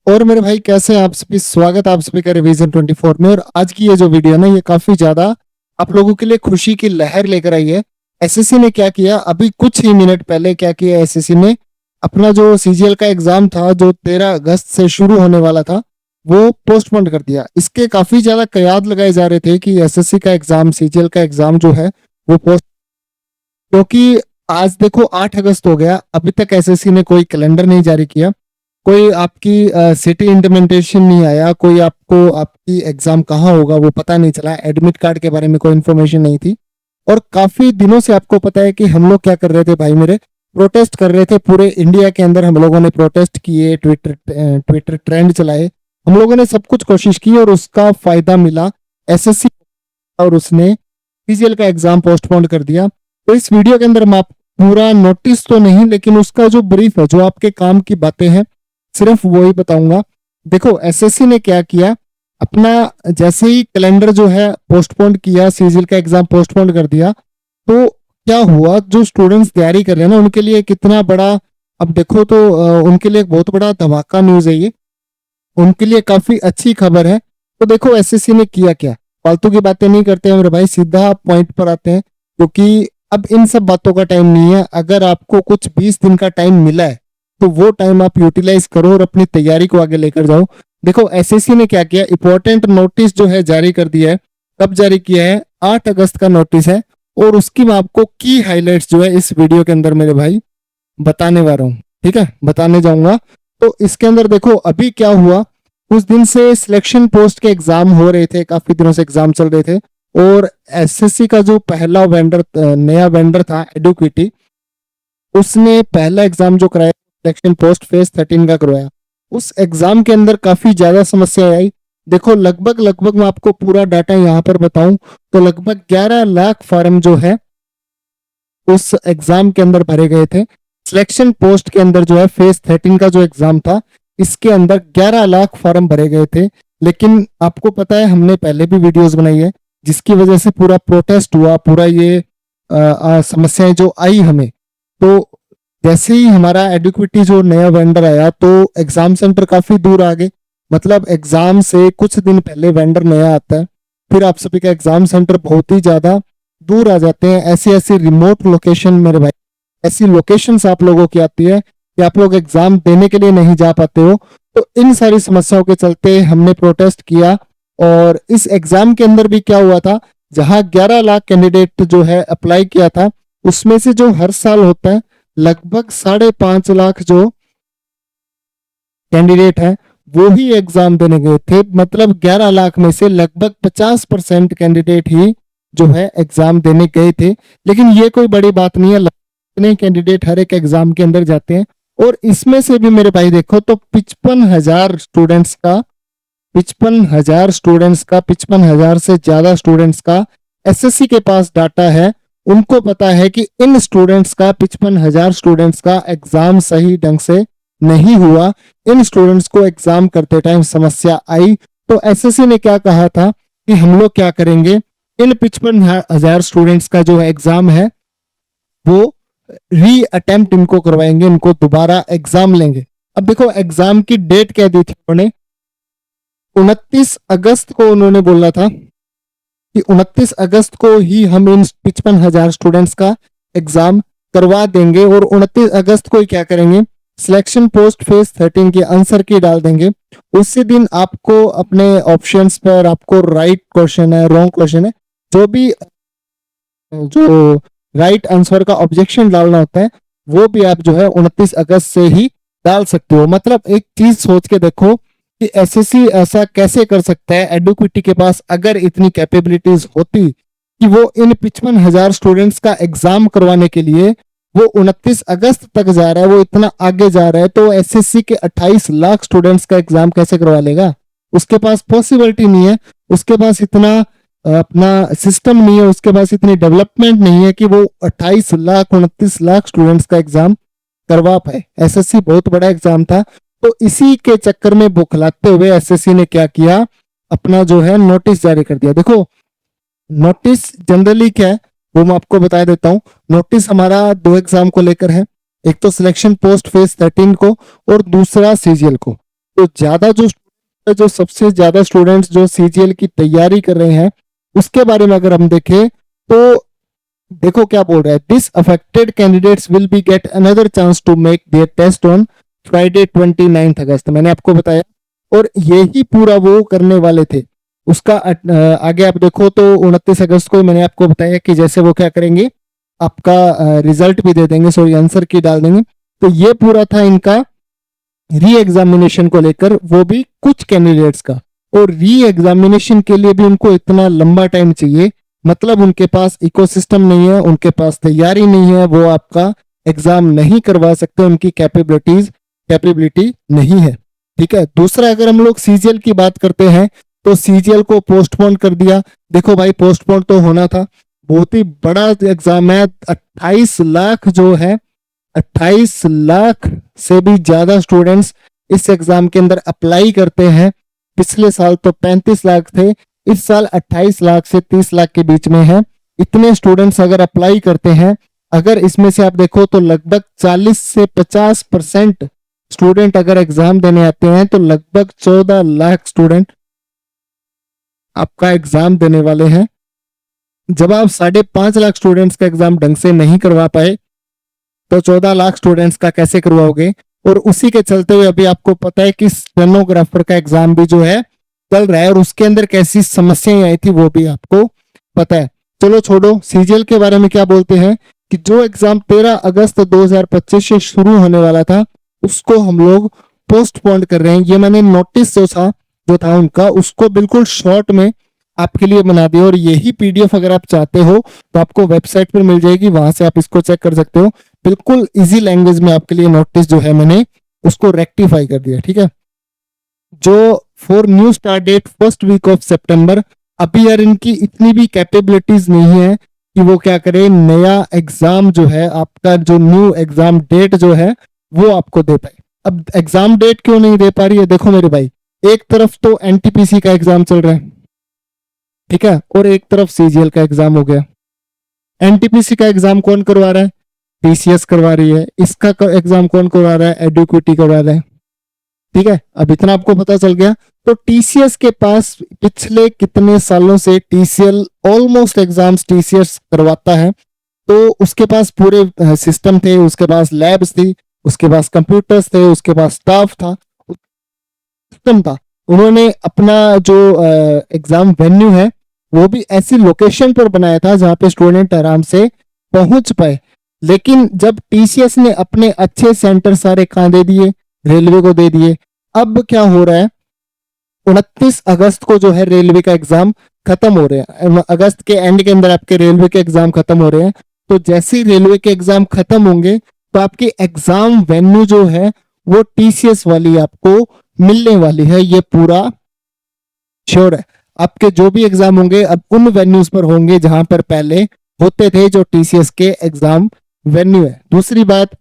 और मेरे भाई कैसे हैं आप सभी। स्वागत है आप सभी का रिवीजन 24 में। और आज की ये जो वीडियो है ना, ये काफी ज्यादा आप लोगों के लिए खुशी की लहर लेकर आई है। एसएससी ने क्या किया, अभी कुछ ही मिनट पहले क्या किया, एसएससी ने अपना जो सीजीएल का एग्जाम था जो 13 अगस्त से शुरू होने वाला था वो पोस्टपोन कर दिया। इसके काफी ज्यादा कयाद लगाए जा रहे थे कि एसएससी का एग्जाम, सीजीएल का एग्जाम जो है वो पोस्ट, क्योंकि आज देखो 8 अगस्त हो गया, अभी तक एसएससी ने कोई कैलेंडर नहीं जारी किया, कोई आपकी सिटी इंप्लीमेंटेशन नहीं आया, कोई आपको आपकी एग्जाम कहाँ होगा वो पता नहीं चला, एडमिट कार्ड के बारे में कोई इन्फॉर्मेशन नहीं थी। और काफी दिनों से आपको पता है कि हम लोग क्या कर रहे थे भाई मेरे, प्रोटेस्ट कर रहे थे। पूरे इंडिया के अंदर हम लोगों ने प्रोटेस्ट किए, ट्विटर ट्विटर ट्रेंड चलाए, हम लोगों ने सब कुछ कोशिश की और उसका फायदा मिला एसएससी, और उसने सीजीएल का एग्जाम पोस्टपोन कर दिया। तो इस वीडियो के अंदर मैं आप पूरा नोटिस तो नहीं, लेकिन उसका जो ब्रीफ है, जो आपके काम की बातें हैं, सिर्फ वो ही बताऊंगा। देखो एसएससी ने क्या किया, अपना जैसे ही कैलेंडर जो है पोस्टपोन किया, सीजीएल का एग्जाम पोस्टपोन कर दिया, तो क्या हुआ, जो स्टूडेंट्स तैयारी कर रहे हैं ना उनके लिए कितना बड़ा, अब देखो तो उनके लिए एक बहुत बड़ा धमाका न्यूज है ये, उनके लिए काफी अच्छी खबर है। तो देखो एसएससी ने किया क्या, फालतू की बातें नहीं करते हैं मेरे भाई, सीधा पॉइंट पर आते हैं, क्योंकि अब इन सब बातों का टाइम नहीं है। अगर आपको कुछ 20 दिन का टाइम मिला है तो वो टाइम आप यूटिलाइज करो और अपनी तैयारी को आगे लेकर जाओ। देखो एसएससी ने क्या किया, इंपॉर्टेंट नोटिस जो है जारी कर दिया है। कब जारी किया है, 8 अगस्त का नोटिस है, और उसकी मैं आपको की हाइलाइट्स जो है इस वीडियो के अंदर मेरे भाई बताने वाला हूँ। ठीक है, बताने जाऊंगा। तो इसके अंदर देखो अभी क्या हुआ, कुछ दिन से सिलेक्शन पोस्ट के एग्जाम हो रहे थे, काफी दिनों से एग्जाम चल रहे थे, और एसएससी का जो पहला वेंडर, नया वेंडर था एडुक्विटी, उसने पहला एग्जाम जो कराया सिलेक्शन पोस्ट फेज 13 का करवाया। उस एग्जाम के अंदर काफी ज्यादा समस्या आई। देखो लगभग लगभग मैं आपको पूरा डाटा यहाँ पर बताऊं तो लगभग 11 लाख फॉर्म जो है उस एग्जाम के अंदर भरे गए थे। सिलेक्शन पोस्ट के अंदर जो है फेज 13 का जो एग्जाम था, इसके अंदर 11 लाख फॉर्म भरे गए थे। लेकिन आपको पता है हमने पहले भी वीडियोस बनाई है, जिसकी वजह से पूरा प्रोटेस्ट हुआ, पूरा ये समस्याएं जो आई हमें, तो जैसे ही हमारा एडुक्विटी जो नया वेंडर आया तो एग्जाम सेंटर काफी दूर आ गए। मतलब एग्जाम से कुछ दिन पहले वेंडर नया आता है, फिर आप सभी का एग्जाम सेंटर बहुत ही ज्यादा दूर आ जाते हैं। ऐसी ऐसी रिमोट लोकेशन मेरे भाई, ऐसी लोकेशंस आप लोगों की आती है कि आप लोग एग्जाम देने के लिए नहीं जा पाते हो। तो इन सारी समस्याओं के चलते हमने प्रोटेस्ट किया, और इस एग्जाम के अंदर भी क्या हुआ था, जहां 11 लाख कैंडिडेट जो है अप्लाई किया था, उसमें से जो हर साल होता है लगभग 5.5 लाख जो कैंडिडेट है वो ही एग्जाम देने गए थे। मतलब 11 लाख में से लगभग 50% कैंडिडेट ही जो है एग्जाम देने गए थे। लेकिन ये कोई बड़ी बात नहीं है, इतने कैंडिडेट हर एक एग्जाम के अंदर जाते हैं। और इसमें से भी मेरे भाई देखो तो 55,000 स्टूडेंट्स का, 55,000 से ज्यादा स्टूडेंट्स का एसएससी के पास डाटा है। उनको पता है कि इन स्टूडेंट्स का, 55,000 स्टूडेंट्स का एग्जाम सही ढंग से नहीं हुआ, इन स्टूडेंट्स को एग्जाम करते टाइम समस्या आई। तो एसएससी ने क्या कहा था कि हम लोग क्या करेंगे, इन 55,000 स्टूडेंट्स का जो एग्जाम है वो री अटेम्प्ट इनको करवाएंगे, इनको दोबारा एग्जाम लेंगे। अब देखो एग्जाम की डेट क्या दी थी उन्होंने, 29 अगस्त को उन्होंने बोला था कि 29 अगस्त को ही हम इन 55,000 स्टूडेंट्स का एग्जाम करवा देंगे, और 29 अगस्त को ही क्या करेंगे, सिलेक्शन पोस्ट फेज 13 की आंसर की डाल देंगे। उसी दिन आपको अपने ऑप्शंस पर आपको राइट क्वेश्चन है, रॉन्ग क्वेश्चन है, जो भी जो राइट आंसर का ऑब्जेक्शन डालना होता है वो भी आप जो है 29 अगस्त से ही डाल सकते हो। मतलब एक चीज सोच के देखो कि एसएससी ऐसा कैसे कर सकता है, एडुक्विटी के पास अगर इतनी कैपेबिलिटीज होती कि वो इन 55,000 स्टूडेंट्स का एग्जाम करवाने के लिए वो 29 अगस्त तक जा रहा है, वो इतना आगे जा रहा है, तो एसएससी के 28 लाख स्टूडेंट्स का एग्जाम कैसे करवा लेगा। उसके पास पॉसिबिलिटी नहीं है, उसके पास इतना अपना सिस्टम नहीं है, उसके पास इतनी डेवलपमेंट नहीं है कि वो 28 लाख 29 लाख स्टूडेंट्स का एग्जाम करवा पाए। एसएससी बहुत बड़ा एग्जाम था, तो इसी के चक्कर में बुखलाते हुए एसएससी ने क्या किया, अपना जो है नोटिस जारी कर दिया। देखो नोटिस जनरली क्या है वो मैं आपको बता देता हूँ। नोटिस हमारा 2 एग्जाम को लेकर है, एक तो सिलेक्शन पोस्ट फेज 13 को और दूसरा सीजीएल को। तो ज्यादा जो सबसे ज्यादा स्टूडेंट्स जो सीजीएल की तैयारी कर रहे हैं उसके बारे में अगर हम देखें तो देखो क्या बोल रहा है, this affected candidates will be get another chance to make their test on Friday 29 August, मैंने आपको बताया। और यही पूरा वो करने वाले थे। उसका आगे आप देखो तो 29 अगस्त को मैंने आपको बताया कि जैसे वो क्या करेंगे, आपका रिजल्ट भी दे देंगे, सॉरी आंसर की डाल देंगे। तो ये पूरा था इनका री एग्जामिनेशन को लेकर, वो भी कुछ कैंडिडेट्स का। और री एग्जामिनेशन के लिए भी उनको इतना लंबा टाइम चाहिए, मतलब उनके पास इकोसिस्टम नहीं है, उनके पास तैयारी नहीं है, वो आपका एग्जाम नहीं करवा सकते, उनकी कैपेबिलिटी नहीं है। ठीक है। दूसरा, अगर हम लोग सीजीएल की बात करते हैं तो सीजीएल को पोस्टपोन कर दिया। देखो भाई, पोस्टपोन तो होना था, बहुत ही बड़ा एग्जाम है। 28 लाख जो है, 28 लाख से भी ज्यादा स्टूडेंट्स इस एग्जाम के अंदर अप्लाई करते हैं। पिछले साल तो 35 लाख थे, इस साल 28 लाख से 30 लाख के बीच में है। इतने स्टूडेंट्स अगर अप्लाई करते हैं, अगर इसमें से आप देखो तो लगभग 40 से 50% स्टूडेंट अगर एग्जाम देने आते हैं तो लगभग 14 लाख स्टूडेंट आपका एग्जाम देने वाले हैं। जब आप 5.5 लाख स्टूडेंट्स का एग्जाम ढंग से नहीं करवा पाए तो 14 लाख स्टूडेंट्स का कैसे करवाओगे। और उसी के चलते हुए अभी आपको पता है कि स्टेनोग्राफर का एग्जाम भी जो है चल रहा है, और उसके अंदर कैसी समस्याएं आई थी वो भी आपको पता है। चलो छोड़ो, सीजीएल के बारे में क्या बोलते हैं कि जो एग्जाम 13 अगस्त 2025 से शुरू होने वाला था उसको हम लोग पोस्टपोन कर रहे हैं। ये मैंने नोटिस जो था उनका, उसको बिल्कुल शॉर्ट में आपके लिए बना दिया। और यही पीडीएफ अगर आप चाहते हो तो आपको वेबसाइट पर मिल जाएगी, वहां से आप इसको चेक कर सकते हो। बिल्कुल इजी लैंग्वेज में आपके लिए नोटिस जो है मैंने उसको रेक्टिफाई कर दिया। ठीक है। जो for new start date first week of सितंबर, अभी यार इनकी इतनी भी कैपेबिलिटीज नहीं है कि वो क्या करे, नया एग्जाम जो है आपका, जो न्यू एग्जाम डेट जो है वो आपको दे पाए। अब एग्जाम डेट क्यों नहीं दे पा रही है, देखो मेरे भाई, एक तरफ तो एनटीपीसी का एग्जाम चल रहा है, ठीक है, और एक तरफ सीजीएल का एग्जाम हो गया। एनटीपीसी का एग्जाम कौन करवा रहा है, टीसीएस करवा रही है। इसका एग्जाम कौन करवा रहा है, एडुक्विटी करवा रहा है। ठीक है, अब इतना आपको पता चल गया। तो टीसीएस के पास पिछले कितने सालों से टीसीएल ऑलमोस्ट एग्जाम्स टीसीएस करवाता है, तो उसके पास पूरे सिस्टम थे, उसके पास लैब्स थी, उसके पास कंप्यूटर्स थे, उसके पास स्टाफ था, सिस्टम था। उन्होंने अपना जो एग्जाम वेन्यू है वो भी ऐसी लोकेशन पर बनाया था जहां पे स्टूडेंट आराम से पहुंच पाए। लेकिन जब टीसीएस ने अपने अच्छे सेंटर सारे कहां दे दिए, रेलवे को दे दिए। अब क्या हो रहा है, 29 अगस्त को जो है रेलवे का एग्जाम खत्म हो रहे हैं, अगस्त के एंड के अंदर आपके रेलवे के एग्जाम खत्म हो रहे हैं। तो जैसे ही रेलवे के एग्जाम खत्म होंगे तो आपकी एग्जाम वेन्यू जो है वो टीसीएस वाली आपको मिलने वाली है, ये पूरा श्योर है। आपके जो भी एग्जाम होंगे अब उन वेन्यूज पर होंगे जहां पर पहले होते थे, जो टीसीएस के एग्जाम वेन्यू है। दूसरी बात,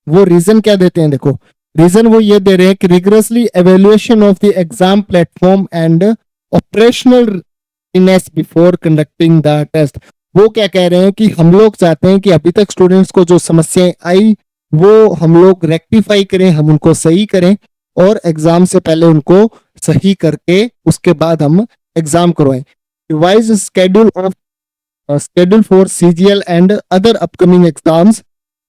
वो रीजन क्या देते हैं, देखो रीजन वो ये दे रहे हैं कि rigorously evaluation of the exam platform and operational readiness before conducting the test. वो क्या कह रहे हैं कि हम लोग चाहते हैं कि अभी तक स्टूडेंट्स को जो समस्याएं आई वो हम लोग रेक्टिफाई करें, हम उनको सही करें, और एग्जाम से पहले उनको सही करके उसके बाद हम एग्जाम करवाएं। Revise schedule for CGL and other upcoming exams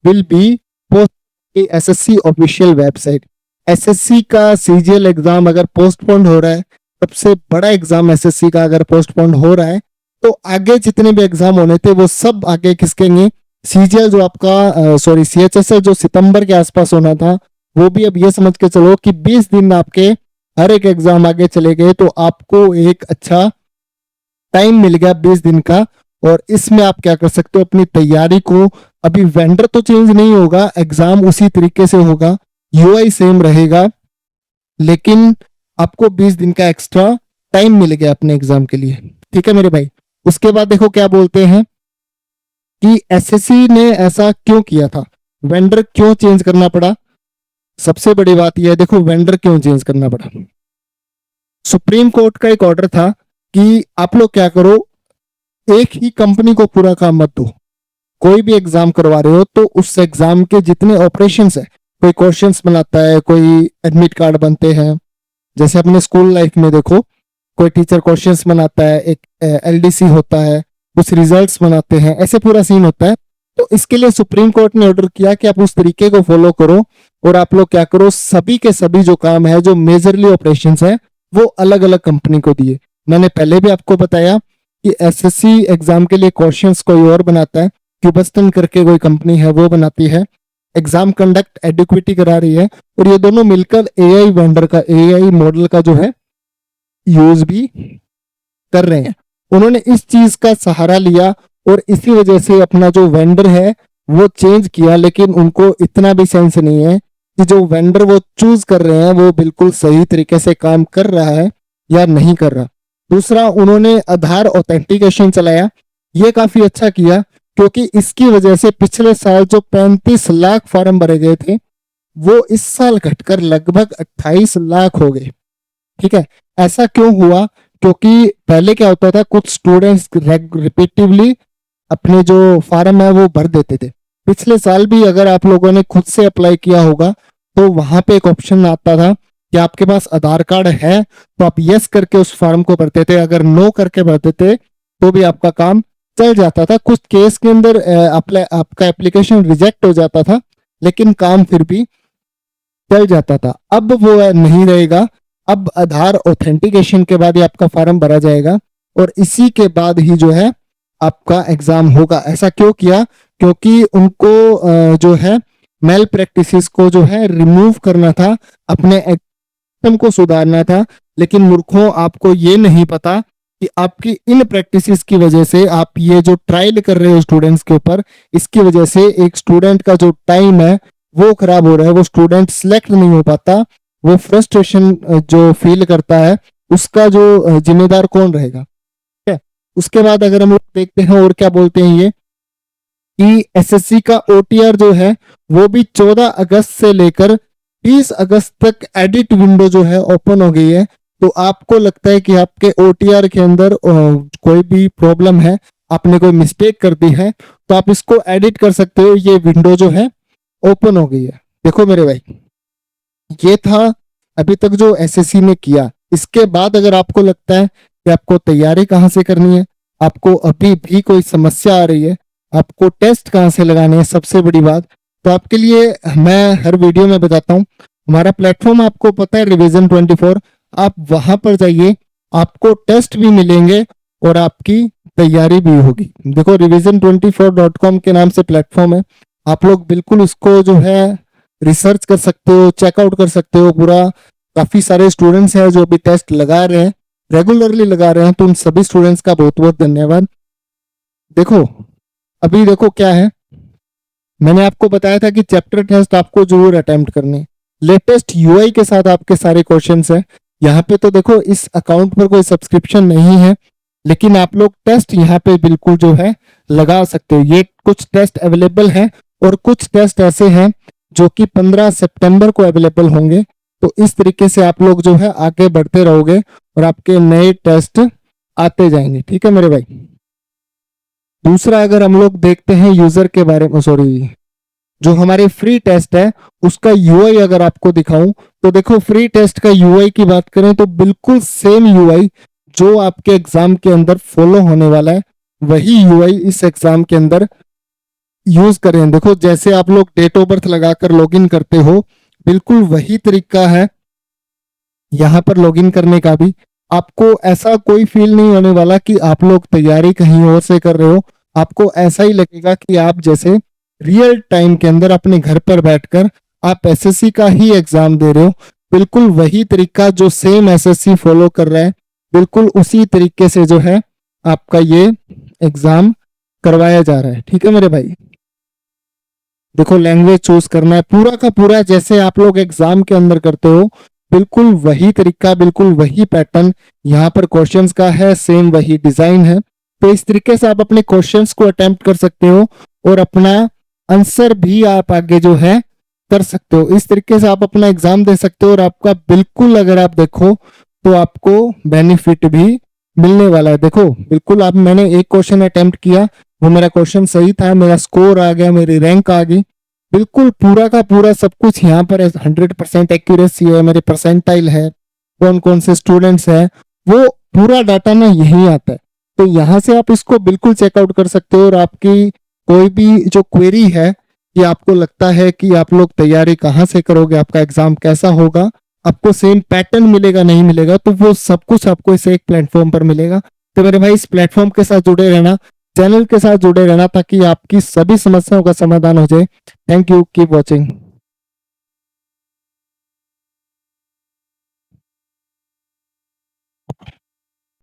will be posted SSC official website. SSC का सीजीएल एग्जाम अगर पोस्टपोन हो रहा है, सबसे बड़ा एग्जाम एसएससी का अगर पोस्टपोन हो रहा है, तो आगे जितने भी एग्जाम होने थे वो सब आगे किसकेंगे, सीजीएल जो आपका सॉरी सीएचएसएल जो सितंबर के आसपास होना था वो भी अब ये समझ के चलो कि 20 दिन आपके हर एक एग्जाम आगे चले गए, तो आपको एक अच्छा टाइम मिल गया 20 दिन का। और इसमें आप क्या कर सकते हो, अपनी तैयारी को, अभी वेंडर तो चेंज नहीं होगा, एग्जाम उसी तरीके से होगा, यूआई सेम रहेगा, लेकिन आपको 20 दिन का एक्स्ट्रा टाइम मिल गया अपने एग्जाम के लिए। ठीक है मेरे भाई। उसके बाद देखो क्या बोलते हैं कि एसएससी ने ऐसा क्यों किया था, वेंडर क्यों चेंज करना पड़ा। सबसे बड़ी बात यह है, देखो वेंडर क्यों चेंज करना पड़ा। सुप्रीम कोर्ट का एक ऑर्डर था कि आप लोग क्या करो, एक ही कंपनी को पूरा काम मत दो, कोई भी एग्जाम करवा रहे हो तो उस एग्जाम के जितने ऑपरेशंस है, कोई क्वेश्चंस बनाता है, कोई एडमिट कार्ड बनते हैं। जैसे अपने स्कूल लाइफ में देखो, कोई टीचर क्वेश्चंस बनाता है, एक एलडीसी होता है, कुछ रिजल्ट्स बनाते हैं, ऐसे पूरा सीन होता है। तो इसके लिए सुप्रीम कोर्ट ने ऑर्डर किया कि आप उस तरीके को फॉलो करो और आप लोग क्या करो, सभी के सभी जो काम है, जो मेजरली ऑपरेशंस है, वो अलग अलग कंपनी को दिए। मैंने पहले भी आपको बताया कि एसएससी एग्जाम के लिए क्वेश्चंस कोई और बनाता है, क्यूबस्टन करके कोई कंपनी है वो बनाती है, एग्जाम कंडक्ट एडिक्विटी करा रही है, और ये दोनों मिलकर एआई वेंडर का, एआई मॉडल का जो है यूज भी कर रहे हैं। उन्होंने इस चीज का सहारा लिया और इसी वजह से अपना जो वेंडर है वो चेंज किया, लेकिन उनको इतना भी सेंस नहीं है कि जो वेंडर वो चूज कर रहे हैं वो बिल्कुल सही तरीके से काम कर रहा है या नहीं कर रहा। दूसरा, उन्होंने आधार ऑथेंटिकेशन चलाया। ये काफी अच्छा किया, क्योंकि इसकी वजह से पिछले साल जो 35 लाख फॉर्म भरे गए थे, वो इस साल घटकर लगभग 28 लाख हो गए। ठीक है, ऐसा क्यों हुआ? क्योंकि पहले क्या होता था, कुछ स्टूडेंट्स रिपीटिवली अपने जो फॉर्म है वो भर देते थे। पिछले साल भी अगर आप लोगों ने खुद से अप्लाई किया होगा तो वहां पे एक ऑप्शन आता था कि आपके पास आधार कार्ड है तो आप यस करके उस फॉर्म को भरते थे, अगर नो करके भरते थे तो भी आपका काम चल जाता था। कुछ केस के अंदर आपका एप्लीकेशन रिजेक्ट हो जाता था, लेकिन काम फिर भी चल जाता था। अब वो नहीं रहेगा। अब आधार ऑथेंटिकेशन के बाद ही आपका फॉर्म भरा जाएगा और इसी के बाद ही जो है आपका एग्जाम होगा। ऐसा क्यों किया? क्योंकि उनको जो है मेल प्रैक्टिसेस को जो है रिमूव करना था, अपने एग्जाम को सुधारना था। लेकिन मूर्खों, आपको ये नहीं पता कि आपकी इन प्रैक्टिसेस की वजह से, आप ये जो ट्रायल कर रहे हो स्टूडेंट्स के ऊपर, इसकी वजह से एक स्टूडेंट का जो टाइम है वो खराब हो रहा है, वो स्टूडेंट सिलेक्ट नहीं हो पाता, वो फ्रस्ट्रेशन जो फील करता है, उसका जो जिम्मेदार कौन रहेगा? ठीक है। उसके बाद अगर हम लोग देखते हैं और क्या बोलते हैं ये, कि एसएससी का ओटीआर जो है वो भी 14 अगस्त से लेकर 30 अगस्त तक एडिट विंडो जो है ओपन हो गई है। तो आपको लगता है कि आपके ओटीआर के अंदर कोई भी प्रॉब्लम है, आपने कोई मिस्टेक कर दी है, तो आप इसको एडिट कर सकते हो। ये विंडो जो है ओपन हो गई है। देखो मेरे भाई, ये था अभी तक जो एसएससी ने किया। इसके बाद अगर आपको लगता है कि आपको तैयारी कहाँ से करनी है, आपको अभी भी कोई समस्या आ रही है, आपको टेस्ट कहाँ से लगाने हैं, सबसे बड़ी बात, तो आपके लिए मैं हर वीडियो में बताता हूँ। हमारा प्लेटफॉर्म आपको पता है, रिवीजन 24। आप वहां पर जाइए, आपको टेस्ट भी मिलेंगे और आपकी तैयारी भी होगी। देखो, revision24.com के नाम से प्लेटफॉर्म है, आप लोग बिल्कुल उसको जो है रिसर्च कर सकते हो, चेकआउट कर सकते हो पूरा। काफी सारे स्टूडेंट्स हैं जो अभी टेस्ट लगा रहे हैं, रेगुलरली लगा रहे हैं, तो उन सभी स्टूडेंट्स का बहुत बहुत धन्यवाद। देखो, अभी देखो क्या है, मैंने आपको बताया था कि चैप्टर टेस्ट आपको जरूर अटेम्प्ट करने। लेटेस्ट यूआई के साथ आपके सारे क्वेश्चंस हैं। यहाँ पे तो देखो, इस अकाउंट पर कोई सब्सक्रिप्शन नहीं है, लेकिन आप लोग टेस्ट यहाँ पे बिल्कुल जो है लगा सकते हो। ये कुछ टेस्ट अवेलेबल है और कुछ टेस्ट ऐसे हैं जो कि 15 सितंबर को अवेलेबल होंगे। तो इस तरीके से आप लोग जो है आगे बढ़ते रहोगे और आपके नए टेस्ट आते जाएंगे। ठीक है मेरे भाई। दूसरा, अगर हम लोग देखते हैं यूजर के बारे में, सॉरी, जो हमारे फ्री टेस्ट है उसका यूआई अगर आपको दिखाऊं, तो देखो, फ्री टेस्ट का यूआई की बात करें तो बिल्कुल सेम यूआई जो आपके एग्जाम के अंदर फॉलो होने वाला है, वही यूआई इस एग्जाम के अंदर यूज करें। देखो, जैसे आप लोग डेट ऑफ बर्थ लगाकर लॉगिन करते हो, बिल्कुल वही तरीका है यहाँ पर लॉगिन करने का भी। आपको ऐसा कोई फील नहीं होने वाला कि आप लोग तैयारी कहीं और से कर रहे हो। आपको ऐसा ही लगेगा कि आप जैसे रियल टाइम के अंदर अपने घर पर बैठकर आप एसएससी का ही एग्जाम दे रहे हो। बिल्कुल वही तरीका जो सेम एसएससी फॉलो कर रहा है, बिल्कुल उसी तरीके से जो है आपका ये एग्जाम करवाया जा रहा है। ठीक है मेरे भाई। देखो, लैंग्वेज चूज करना है पूरा का पूरा जैसे आप लोग एग्जाम के अंदर करते हो, बिल्कुल वही तरीका, बिल्कुल वही पैटर्न यहाँ पर क्वेश्चंस का है, सेम वही डिजाइन है। तो इस तरीके से आप अपने क्वेश्चंस को अटेम्प्ट कर सकते हो और अपना आंसर भी आप आगे जो है कर सकते हो। इस तरीके से आप अपना एग्जाम दे सकते हो और आपका बिल्कुल, अगर आप देखो तो आपको बेनिफिट भी मिलने वाला है। देखो, बिल्कुल आप, मैंने एक क्वेश्चन अटेम्प्ट किया, वो मेरा क्वेश्चन सही था, मेरा स्कोर आ गया, मेरी रैंक आ गई। बिल्कुल पूरा का पूरा सब कुछ यहाँ पर 100% एक्यूरेसी है, मेरे परसेंटाइल है, कौन कौन से स्टूडेंट्स हैं, वो पूरा डाटा ना यही आता है। तो यहाँ से आप इसको बिल्कुल चेकआउट कर सकते हो। और आपकी कोई भी जो क्वेरी है कि आपको लगता है कि आप लोग तैयारी कहाँ से करोगे, आपका एग्जाम कैसा होगा, आपको सेम पैटर्न मिलेगा नहीं मिलेगा, तो वो सब कुछ आपको इस एक प्लेटफॉर्म पर मिलेगा। तो मेरे भाई इस प्लेटफॉर्म के साथ जुड़े रहना, चैनल के साथ जुड़े रहना, ताकि आपकी सभी समस्याओं का समाधान हो जाए। Thank you, keep watching.